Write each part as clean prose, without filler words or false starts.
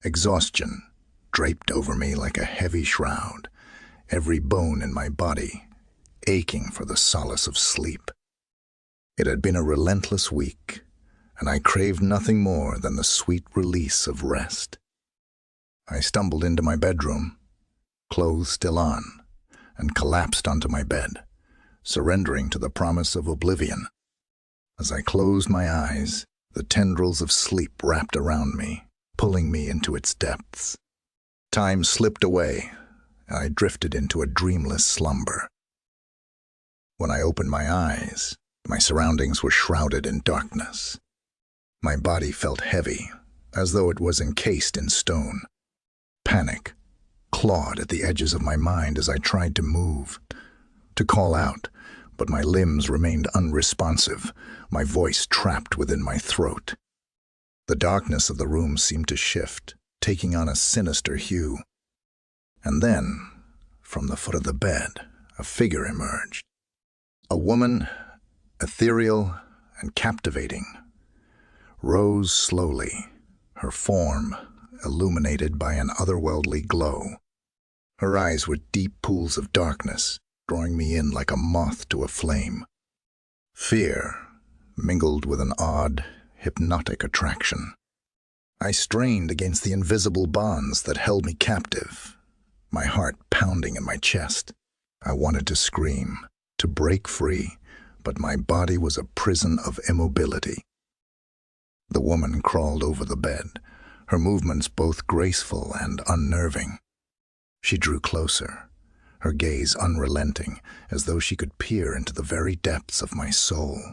Exhaustion draped over me like a heavy shroud, every bone in my body aching for the solace of sleep. It had been a relentless week, and I craved nothing more than the sweet release of rest. I stumbled into my bedroom, clothes still on, and collapsed onto my bed, surrendering to the promise of oblivion. As I closed my eyes, the tendrils of sleep wrapped around me, pulling me into its depths. Time slipped away, and I drifted into a dreamless slumber. When I opened my eyes, my surroundings were shrouded in darkness. My body felt heavy, as though it was encased in stone. Panic clawed at the edges of my mind as I tried to move, to call out, but my limbs remained unresponsive, my voice trapped within my throat. The darkness of the room seemed to shift, taking on a sinister hue. And then, from the foot of the bed, a figure emerged. A woman, ethereal and captivating, rose slowly, her form illuminated by an otherworldly glow. Her eyes were deep pools of darkness, drawing me in like a moth to a flame. Fear mingled with an odd, hypnotic attraction. I strained against the invisible bonds that held me captive, my heart pounding in my chest. I wanted to scream, to break free, but my body was a prison of immobility. The woman crawled over the bed, her movements both graceful and unnerving. She drew closer, her gaze unrelenting, as though she could peer into the very depths of my soul.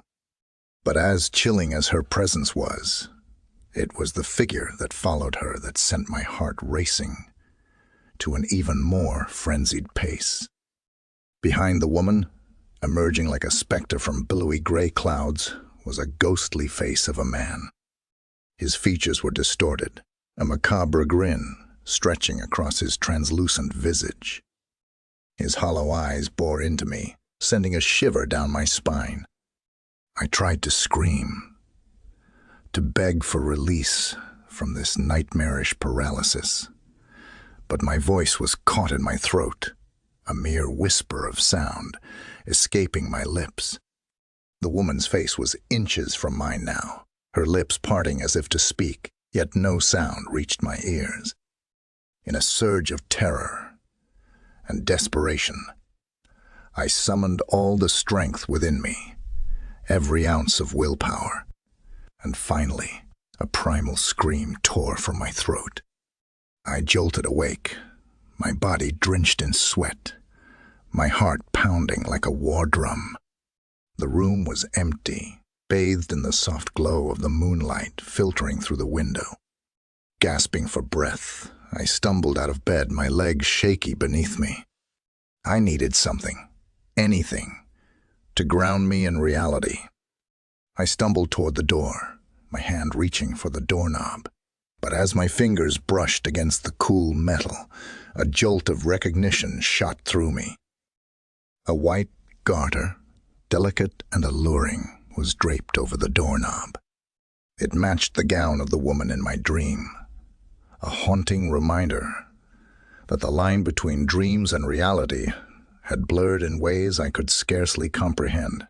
But as chilling as her presence was, it was the figure that followed her that sent my heart racing to an even more frenzied pace. Behind the woman, emerging like a specter from billowy gray clouds, was a ghostly face of a man. His features were distorted, a macabre grin stretching across his translucent visage. His hollow eyes bored into me, sending a shiver down my spine. I tried to scream, to beg for release from this nightmarish paralysis, but my voice was caught in my throat, a mere whisper of sound escaping my lips. The woman's face was inches from mine now, her lips parting as if to speak, yet no sound reached my ears. In a surge of terror and desperation, I summoned all the strength within me, every ounce of willpower, and finally, a primal scream tore from my throat. I jolted awake, my body drenched in sweat, my heart pounding like a war drum. The room was empty, bathed in the soft glow of the moonlight filtering through the window. Gasping for breath, I stumbled out of bed, my legs shaky beneath me. I needed something, anything, to ground me in reality. I stumbled toward the door, my hand reaching for the doorknob. But as my fingers brushed against the cool metal, a jolt of recognition shot through me. A white garter, delicate and alluring, was draped over the doorknob. It matched the gown of the woman in my dream, a haunting reminder that the line between dreams and reality had blurred in ways I could scarcely comprehend.